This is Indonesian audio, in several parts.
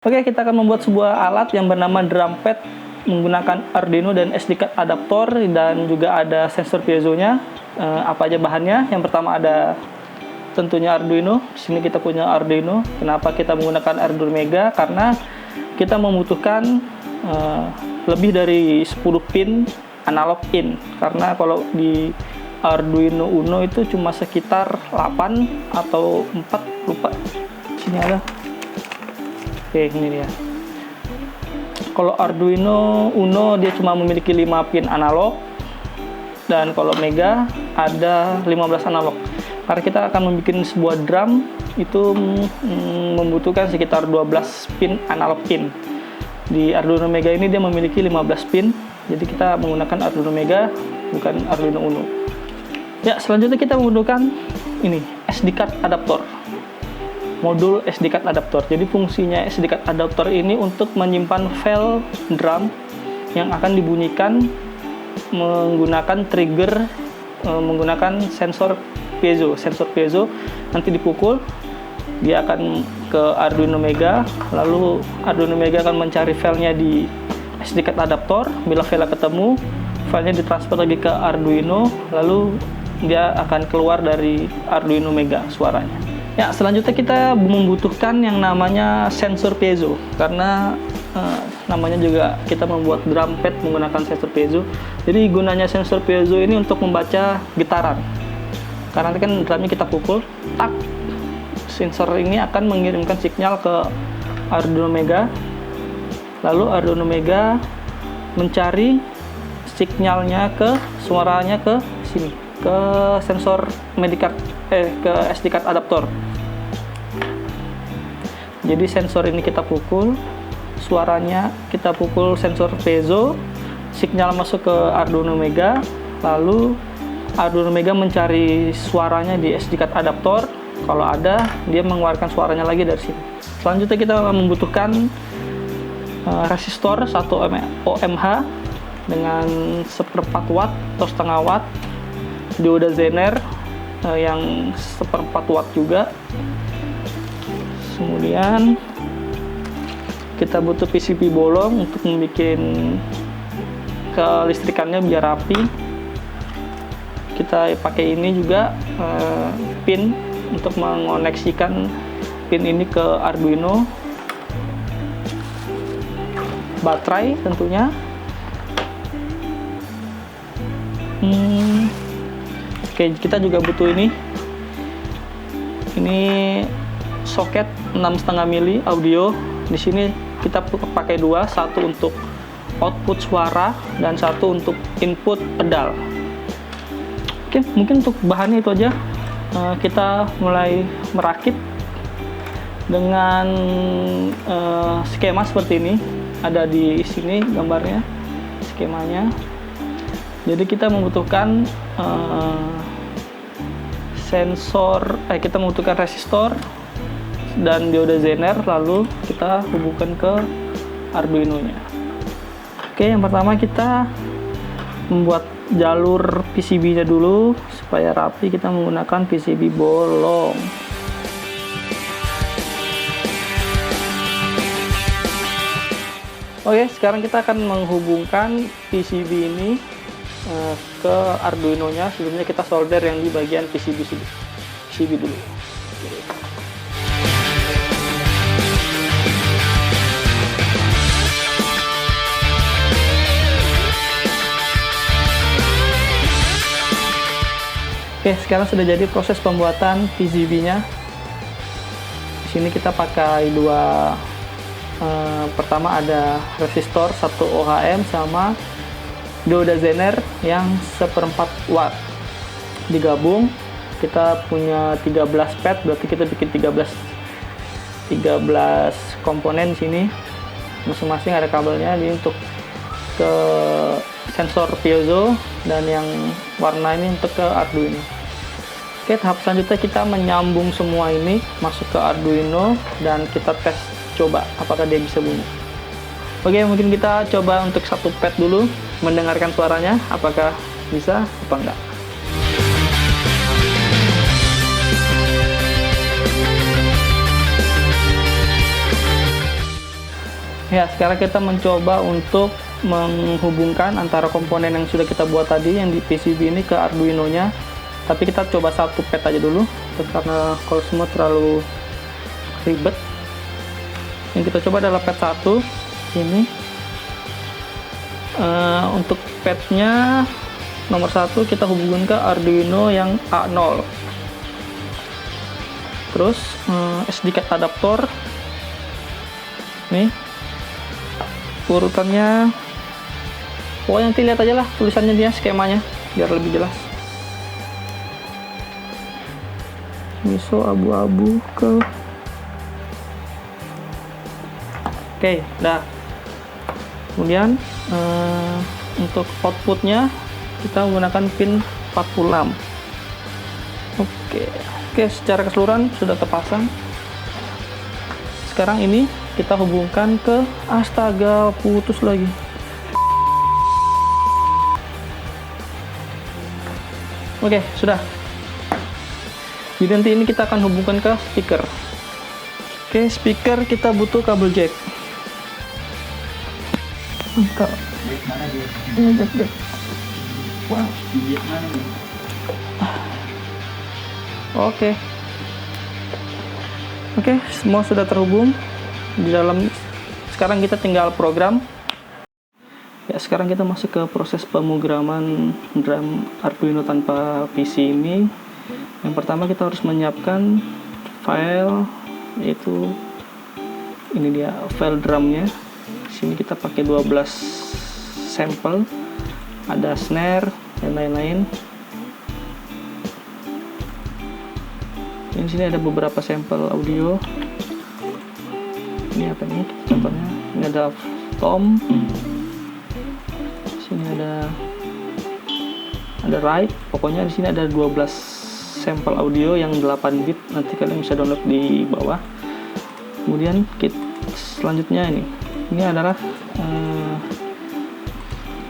Oke, kita akan membuat sebuah alat yang bernama drum pad menggunakan Arduino dan SD card adaptor dan juga ada sensor piezonya. Apa aja bahannya? Yang pertama ada tentunya Arduino. Di sini kita punya Arduino. Kenapa kita menggunakan Arduino Mega? Karena kita membutuhkan lebih dari 10 pin analog in. Karena kalau di Arduino Uno itu cuma sekitar 8 atau 4, lupa. Sini ada. Oke, ini dia. Kalau Arduino Uno dia cuma memiliki 5 pin analog, dan kalau Mega ada 15 analog. Karena kita akan membuat sebuah drum itu membutuhkan sekitar 12 pin analog in. Di Arduino Mega ini dia memiliki 15 pin, jadi kita menggunakan Arduino Mega bukan Arduino Uno. Ya, selanjutnya kita membutuhkan ini SD card adaptor. Modul SD card adaptor. Jadi fungsinya SD card adaptor ini untuk menyimpan file drum yang akan dibunyikan menggunakan trigger menggunakan sensor piezo. Sensor piezo nanti dipukul, dia akan ke Arduino Mega, lalu Arduino Mega akan mencari filenya di SD card adaptor. Bila file ketemu, filenya ditransfer lagi ke Arduino, lalu dia akan keluar dari Arduino Mega suaranya. Ya, selanjutnya kita membutuhkan yang namanya sensor piezo, karena namanya juga kita membuat drum pad menggunakan sensor piezo. Jadi gunanya sensor piezo ini untuk membaca getaran. Karena kan drumnya kita pukul, tak, sensor ini akan mengirimkan sinyal ke Arduino Mega, lalu Arduino Mega mencari sinyalnya ke suaranya ke sini, ke sensor ke SD card adaptor. Jadi sensor ini kita pukul, suaranya kita pukul sensor piezo, sinyal masuk ke Arduino Mega, lalu Arduino Mega mencari suaranya di SD card adaptor. Kalau ada, dia mengeluarkan suaranya lagi dari sini. Selanjutnya kita membutuhkan resistor 1 ohms dengan 1/4 watt atau setengah watt, dioda Zener yang 1/4 watt juga. Kemudian kita butuh PCB bolong untuk membuat kelistrikannya biar rapi. Kita pakai ini juga pin untuk mengoneksikan pin ini ke Arduino. Baterai tentunya. Oke, kita juga butuh ini soket 6,5 mili audio. Di sini kita pakai dua, satu untuk output suara dan satu untuk input pedal. Oke, mungkin untuk bahannya itu aja. Kita mulai merakit dengan skema seperti ini. Ada di sini gambarnya, skemanya. Jadi kita membutuhkan kita membutuhkan resistor dan dioda Zener, lalu kita hubungkan ke Arduino-nya. Oke, yang pertama kita membuat jalur PCB-nya dulu supaya rapi. Kita menggunakan PCB bolong. Oke, sekarang kita akan menghubungkan PCB ini ke Arduino-nya. Sebelumnya kita solder yang di bagian PCB dulu. Oke, sekarang sudah jadi proses pembuatan PCB-nya. Di sini kita pakai dua. Pertama ada resistor 1 ohms sama dioda Zener yang 1/4 watt. Digabung, kita punya 13 pad, berarti kita bikin 13 komponen di sini. Masing-masing ada kabelnya. Ini untuk ke sensor piezo dan yang warna ini untuk ke Arduino. Oke, tahap selanjutnya kita menyambung semua ini masuk ke Arduino dan kita tes coba apakah dia bisa bunyi. Oke, mungkin kita coba untuk satu pad dulu, mendengarkan suaranya apakah bisa apa enggak. Ya, sekarang kita mencoba untuk menghubungkan antara komponen yang sudah kita buat tadi yang di PCB ini ke Arduino-nya. Tapi kita coba satu pad aja dulu, karena kalau semua terlalu ribet. Yang kita coba adalah pad 1 ini. Untuk padnya nomor 1 kita hubungkan ke Arduino yang A0. Terus SD card adaptor nih, urutannya pokoknya nanti lihat aja lah tulisannya dia, skemanya biar lebih jelas. Miso abu-abu ke oke, dah. Kemudian untuk outputnya kita menggunakan pin 46. Oke, secara keseluruhan sudah terpasang. Sekarang ini kita hubungkan ke, astaga, putus lagi. Oke, sudah. Jadi nanti ini kita akan hubungkan ke speaker. Oke, speaker kita butuh kabel jack. Mantap. Ini jack. Wow. Oke, semua sudah terhubung di dalam. Sekarang kita tinggal program. Ya, sekarang kita masuk ke proses pemrograman drum Arduino tanpa PC ini. Yang pertama kita harus menyiapkan file, yaitu ini dia file drumnya. Di sini kita pakai 12 sampel, ada snare dan lain-lain. Di sini ada beberapa sampel audio. Ini apa nih contohnya? Ini ada tom. Di sini ada write. Pokoknya di sini ada 12 sampel audio yang 8 bit. Nanti kalian bisa download di bawah. Kemudian selanjutnya ini adalah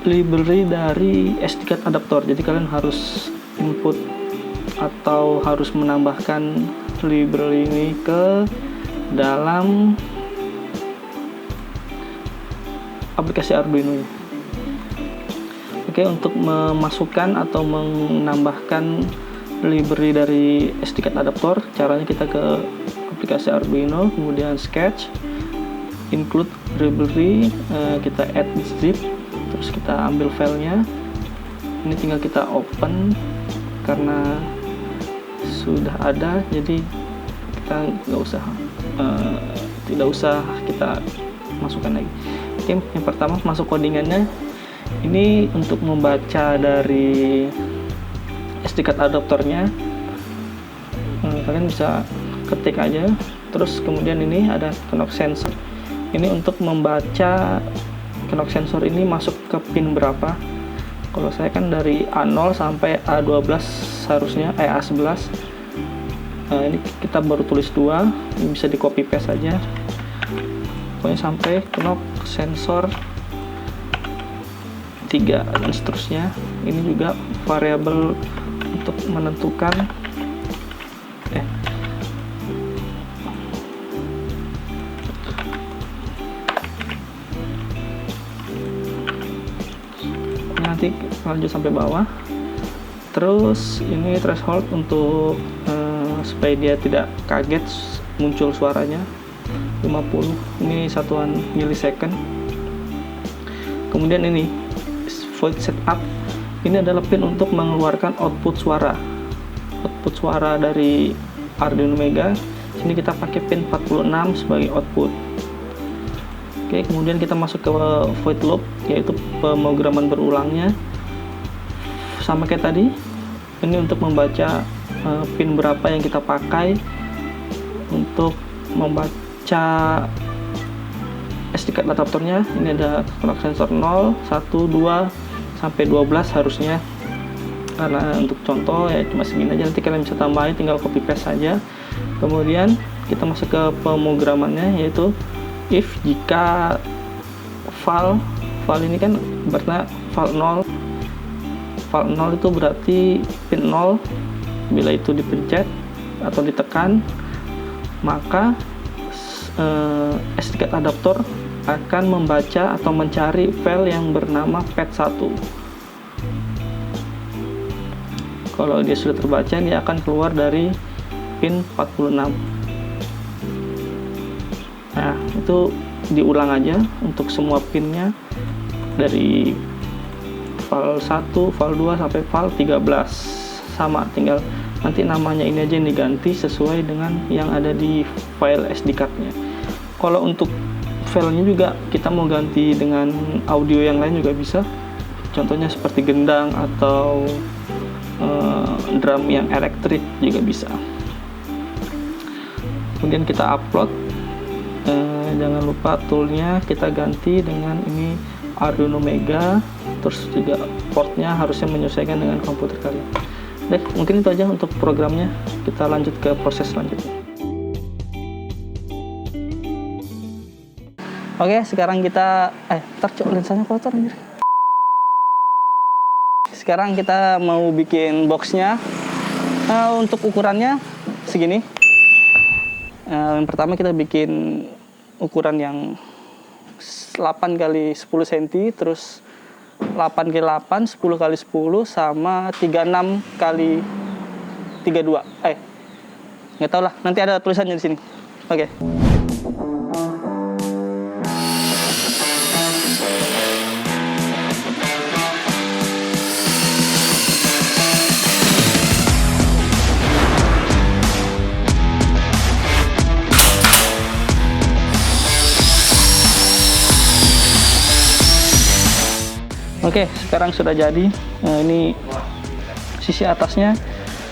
library dari SD card adaptor. Jadi kalian harus input atau harus menambahkan library ini ke dalam aplikasi Arduino. Oke, untuk memasukkan atau menambahkan library dari SD card adaptor, caranya kita ke aplikasi Arduino, kemudian sketch, include library, kita add zip, terus kita ambil filenya. Ini tinggal kita open karena sudah ada, jadi kita tidak usah kita masukkan lagi. Oke, yang pertama masuk codingannya. Ini untuk membaca dari SD card adaptornya. Kalian bisa ketik aja. Terus kemudian ini ada knock sensor. Ini untuk membaca knock sensor ini masuk ke pin berapa. Kalau saya kan dari A0 sampai A12 harusnya, A11. Ini kita baru tulis 2, ini bisa di copy paste saja. Pokoknya sampai knock sensor 3 dan seterusnya. Ini juga variabel untuk menentukan nanti lanjut sampai bawah. Terus ini threshold untuk supaya dia tidak kaget muncul suaranya 50, ini satuan milisecond. Kemudian ini void setup, ini adalah pin untuk mengeluarkan output suara dari Arduino Mega. Sini kita pakai pin 46 sebagai output. Oke, kemudian kita masuk ke void loop, yaitu pemrograman berulangnya. Sama kayak tadi, ini untuk membaca pin berapa yang kita pakai untuk membaca SD card adaptornya. Ini ada clock sensor 0, 1, 2 sampai 12 harusnya. Karena untuk contoh ya cuma segini aja, nanti kalian bisa tambahin, tinggal copy paste saja. Kemudian kita masuk ke pemrogramannya, yaitu if jika val ini kan berarti val 0 itu berarti pin 0. Bila itu dipencet atau ditekan, maka SD card adaptor akan membaca atau mencari file yang bernama pet1. Kalau dia sudah terbaca, dia akan keluar dari pin 46. Nah, itu diulang aja untuk semua pinnya dari file 1, file 2 sampai file 13. Sama, tinggal nanti namanya ini aja yang diganti sesuai dengan yang ada di file SD card-nya. Kalau untuk filenya juga kita mau ganti dengan audio yang lain juga bisa. Contohnya seperti gendang atau drum yang elektrik juga bisa. Kemudian kita upload. Jangan lupa toolnya kita ganti dengan ini Arduino Mega. Terus juga portnya harusnya menyesuaikan dengan komputer kalian. Deh, mungkin itu aja untuk programnya. Kita lanjut ke proses selanjutnya. Oke, sekarang kita lensanya kotor anjir. Sekarang kita mau bikin boxnya. Untuk ukurannya segini. Yang pertama kita bikin ukuran yang 8 x 10 cm, terus 8 x 8, 10 x 10 sama 36 x 32. Nggak tahu lah, nanti ada tulisannya di sini. Oke. Oke, sekarang sudah jadi. Ini sisi atasnya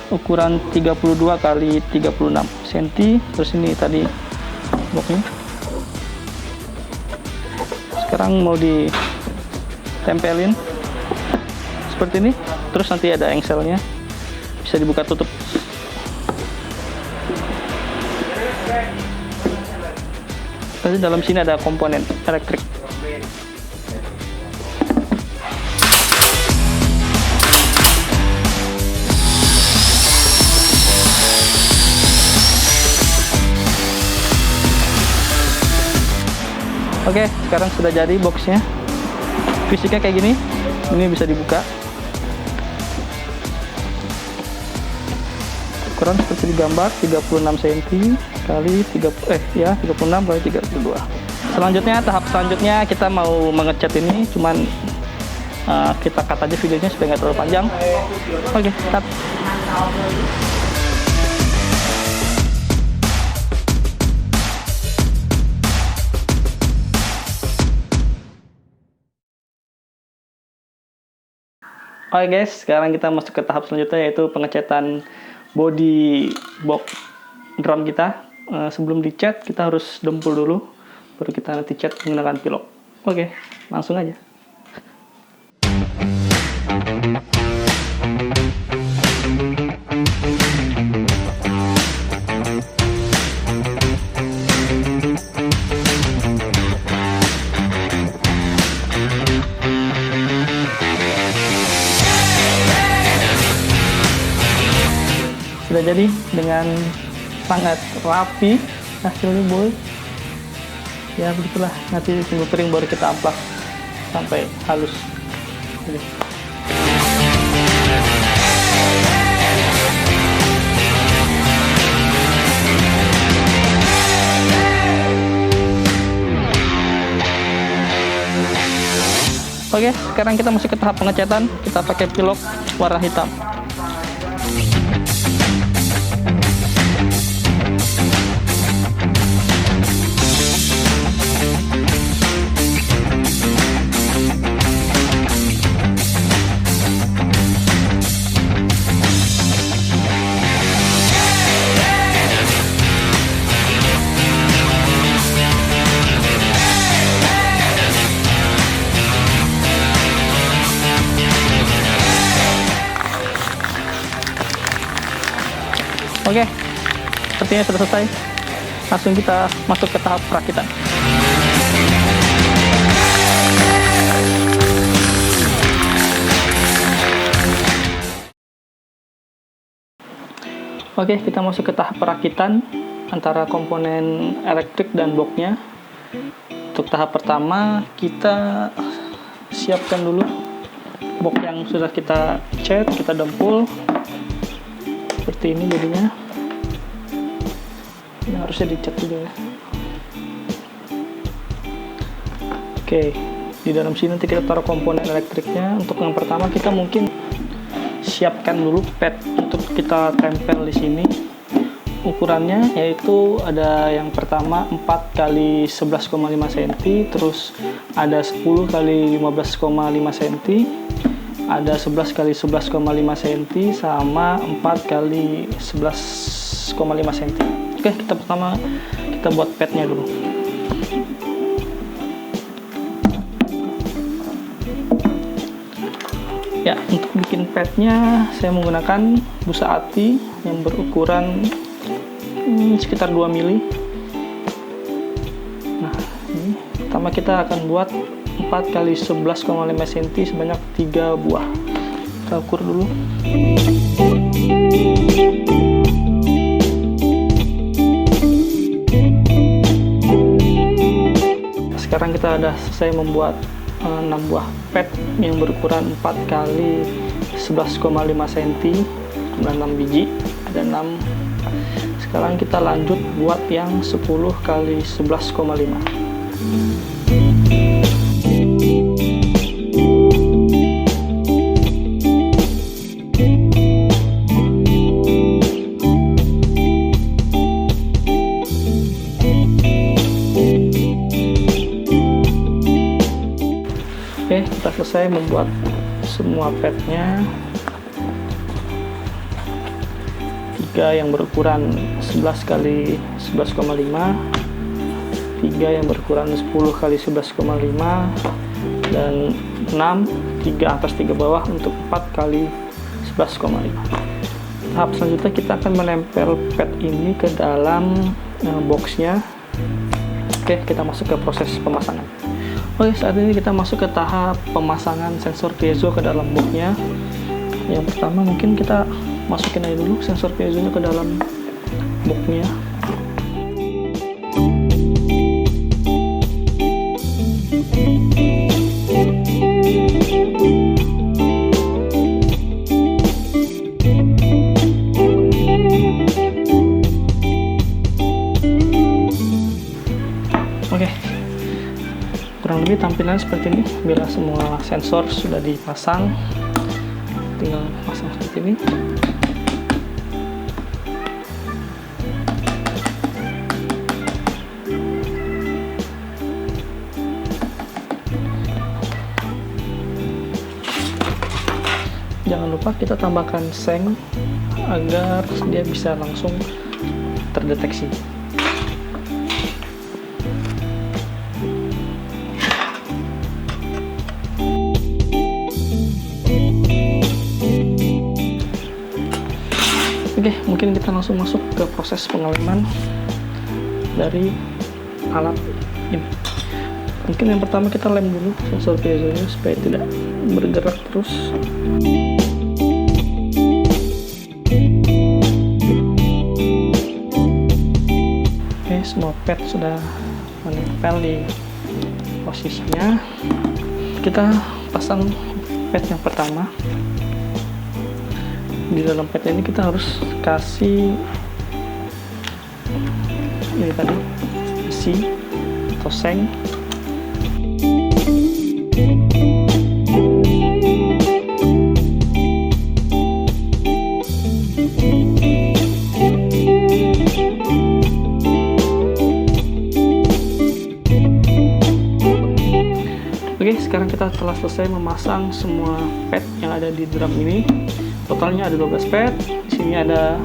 ukuran 32 x 36 cm. Terus ini tadi boxnya. Sekarang mau ditempelin seperti ini. Terus nanti ada engselnya, bisa dibuka tutup. Terus dalam sini ada komponen elektrik. Oke, sekarang sudah jadi boxnya. Fisiknya kayak gini. Ini bisa dibuka. Ukuran seperti di gambar, 36 cm kali 36 kali 32. Selanjutnya, tahap selanjutnya kita mau mengecat ini. Cuman kita cut aja videonya supaya nggak terlalu panjang. Oke, cut. Oke guys, sekarang kita masuk ke tahap selanjutnya, yaitu pengecatan body box drum kita. Sebelum dicat kita harus dempul dulu, baru kita nanti cat menggunakan pilok. Oke, langsung aja. Sudah jadi dengan sangat rapi hasilnya boy. Ya begitulah, nanti tunggu kering baru kita amplas sampai halus. Oke, sekarang kita masuk ke tahap pengecatan. Kita pakai pilok warna hitam. Oke, sepertinya sudah selesai. Langsung kita masuk ke tahap perakitan. Oke, kita masuk ke tahap perakitan antara komponen elektrik dan boxnya. untuk tahap pertama kita siapkan dulu box yang sudah kita cat, kita dempul seperti ini jadinya. Ini harusnya dicat juga ya. Oke, di dalam sini nanti kita taruh komponen elektriknya. Untuk yang pertama kita mungkin siapkan dulu pad untuk kita tempel di sini. Ukurannya yaitu ada yang pertama 4 x 11,5 cm, terus ada 10 x 15,5 cm, ada 11 x 11,5 cm, sama 4 x 11,5 cm. Oke, kita pertama kita buat padnya dulu. Ya, untuk bikin padnya saya menggunakan busa ati yang berukuran sekitar 2 mili. Nah, ini pertama kita akan buat 4 x 11,5 cm sebanyak 3 buah. Kita ukur dulu. Sekarang kita sudah selesai membuat 6 buah pad yang berukuran 4 x 11,5 cm, 6 biji, ada 6. Sekarang kita lanjut buat yang 10 x 11,5. Oke, kita selesai membuat semua padnya. 3 yang berukuran 11 x 11,5, 3 yang berukuran 10 x 11,5, dan 6, 3 atas 3 bawah untuk 4 x 11,5. Tahap selanjutnya kita akan menempel pad ini ke dalam boxnya. Oke, kita masuk ke proses pemasangan. Oke, saat ini kita masuk ke tahap pemasangan sensor piezo ke dalam boxnya. Yang pertama mungkin kita masukin aja dulu sensor piezonya ke dalam boxnya. Oke, kurang lebih tampilan seperti ini. Bila semua sensor sudah dipasang, tinggal pasang seperti ini. Jangan lupa kita tambahkan seng agar dia bisa langsung terdeteksi. Oke, mungkin kita langsung masuk ke proses pengeleman dari alat ini. Mungkin yang pertama kita lem dulu sensor piezonya supaya tidak bergerak terus. Oke, semua pad sudah menempel di posisinya. Kita pasang pad yang pertama. Di dalam pad ini kita harus kasih ini tadi besi atau seng. Oke, sekarang kita telah selesai memasang semua pad yang ada di drum ini. Totalnya ada 12 pad. Di sini ada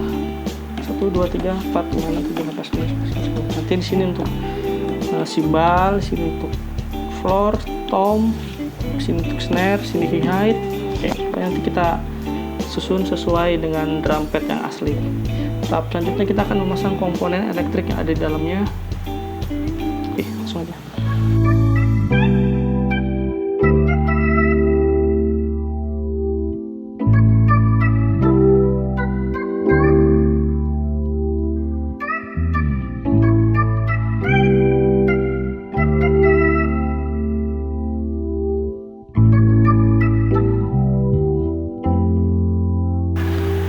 1, 2, 3, 4, 5, 6, 7, 8, 9, 10. Nanti di sini untuk simbal, di sini untuk floor, tom, di sini untuk snare, di sini hi-hat. Oke, nanti kita susun sesuai dengan drum pad yang asli. Tahap selanjutnya kita akan memasang komponen elektrik yang ada di dalamnya. Oke, langsung aja.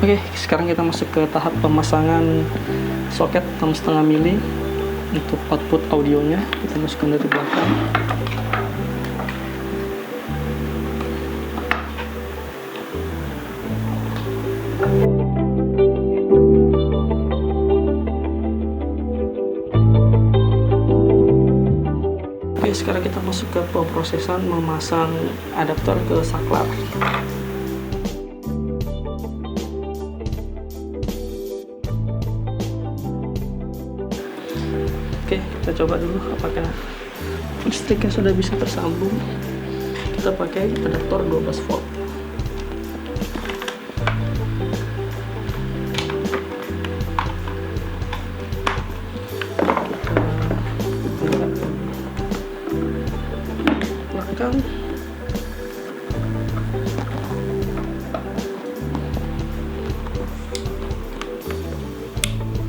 Oke, sekarang kita masuk ke tahap pemasangan soket 6,5 mili untuk output audionya. Kita masukkan dari belakang. Oke, sekarang kita masuk ke pemrosesan memasang adaptor ke saklar. Oke, kita coba dulu apakah listriknya sudah bisa tersambung. Kita pakai adaptor 12 volt. Belakang.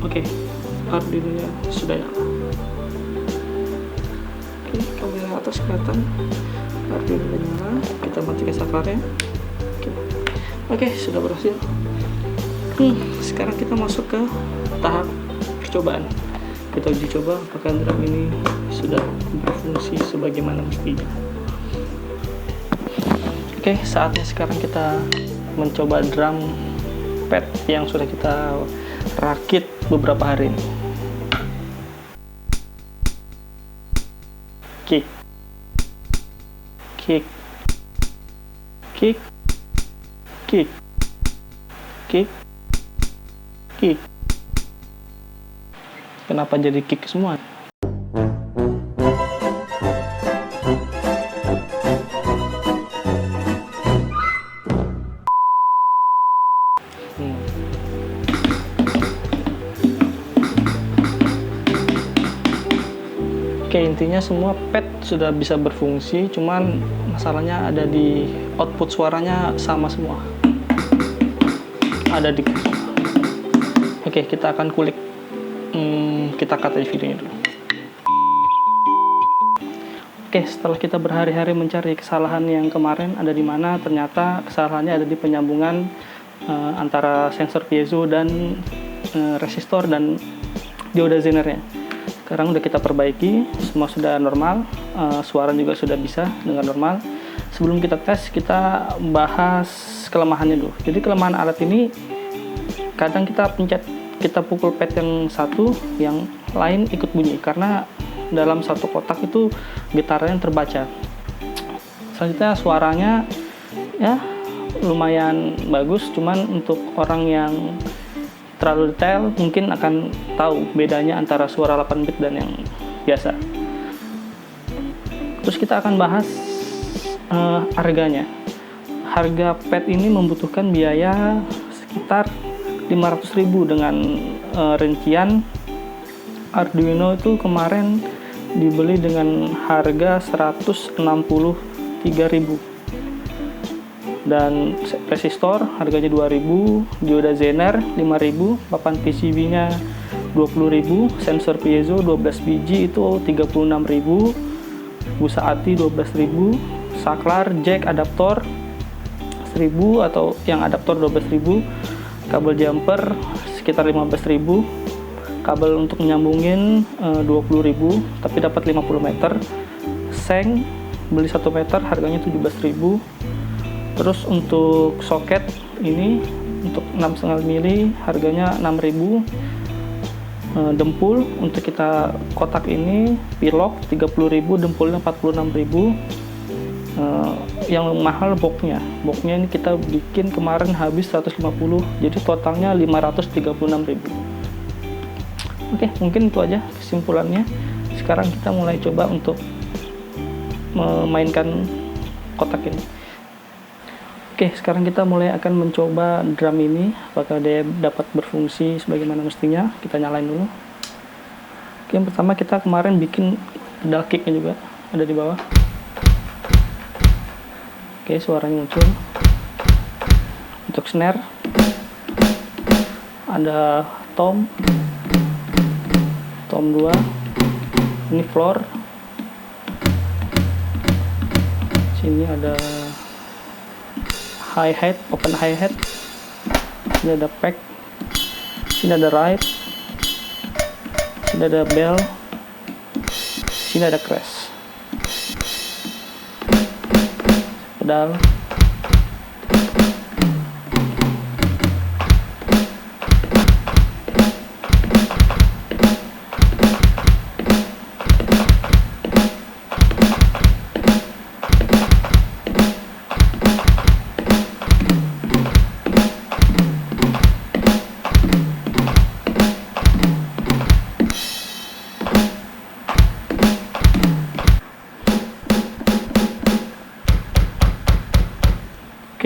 Oke, Arduino-nya sudah nyala. Oke, kamera atas kelihatan Arduino sudah nyala. Kita matikan saklarnya. Oke, sudah berhasil. Sekarang kita masuk ke tahap percobaan. Kita uji coba apakah drum ini sudah berfungsi sebagaimana mestinya. Oke, saatnya sekarang kita mencoba drum pad yang sudah kita rakit beberapa hari ini. Kick, kick, kick, kick, kick, kick. Kenapa jadi kick semua? Oke, intinya semua pad sudah bisa berfungsi, cuman masalahnya ada di output suaranya sama semua. Ada di. Oke, kita akan kulik. Kita cut aja videonya dulu. Oke, setelah kita berhari-hari mencari kesalahan yang kemarin ada di mana, ternyata kesalahannya ada di penyambungan antara sensor piezo dan resistor dan dioda zenernya. Sekarang udah kita perbaiki, semua sudah normal, suara juga sudah bisa dengan normal. Sebelum kita tes, kita bahas kelemahannya dulu. Jadi kelemahan alat ini, kadang kita pukul pad yang satu, yang lain ikut bunyi karena dalam satu kotak itu getarannya terbaca. Selanjutnya suaranya ya lumayan bagus, cuman untuk orang yang terlalu detail mungkin akan tahu bedanya antara suara 8 bit dan yang biasa. Terus kita akan bahas harganya. Harga pad ini membutuhkan biaya sekitar 500.000 dengan rincian Arduino itu kemarin dibeli dengan harga 163.000. Dan resistor harganya 2.000, dioda zener 5.000, papan PCB-nya 20.000, sensor piezo 12 biji itu 36.000, busa ATI 12.000, saklar, jack, adaptor 1.000 atau yang adaptor 12.000, kabel jumper sekitar 15.000, kabel untuk menyambungin 20.000 tapi dapat 50 meter, seng beli 1 meter harganya 17.000. Terus untuk soket ini untuk 6,5 mili harganya 6.000. Dempul untuk kita kotak ini pilok 30.000, dempulnya 46.000. Yang mahal boxnya ini kita bikin kemarin habis 150, jadi totalnya 536.000. Oke, mungkin itu aja kesimpulannya. Sekarang kita mulai coba untuk memainkan kotak ini. Oke, sekarang kita mulai akan mencoba drum ini, apakah dia dapat berfungsi sebagaimana mestinya. Kita nyalain dulu. Oke, yang pertama kita kemarin bikin pedal kicknya juga, ada di bawah. Oke, suaranya muncul. Untuk snare, ada tom 2, ini floor, sini ada hi-hat, open hi-hat, sini ada pack, sini ada ride, sini ada bell, sini ada crash, pedal,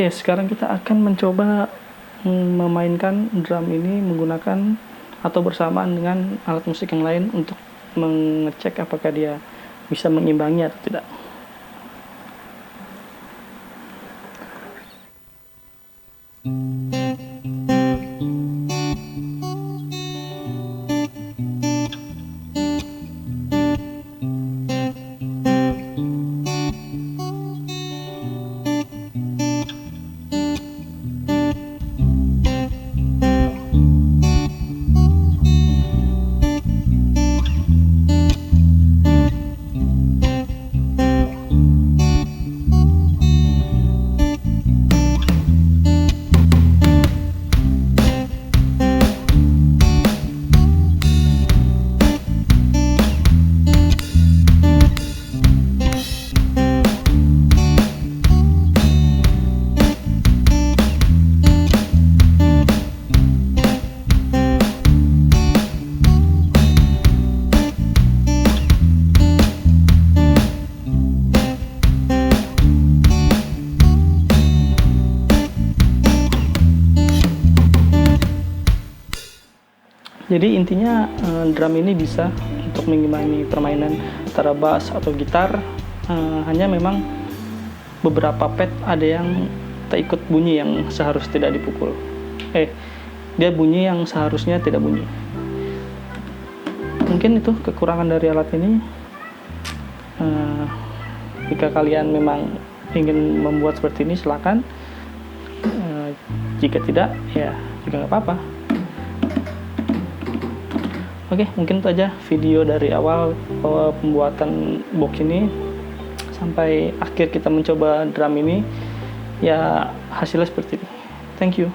Oke, sekarang kita akan mencoba memainkan drum ini menggunakan atau bersamaan dengan alat musik yang lain untuk mengecek apakah dia bisa mengimbangi atau tidak. Jadi intinya drum ini bisa untuk mengimbangi permainan antara bass atau gitar, hanya memang beberapa pad ada yang tak ikut bunyi yang seharusnya tidak dipukul. Dia bunyi yang seharusnya tidak bunyi. Mungkin itu kekurangan dari alat ini. Jika kalian memang ingin membuat seperti ini, silakan. Jika tidak, ya juga nggak apa-apa. Oke, mungkin itu aja video dari awal pembuatan box ini sampai akhir kita mencoba drum ini. Ya, hasilnya seperti ini. Thank you.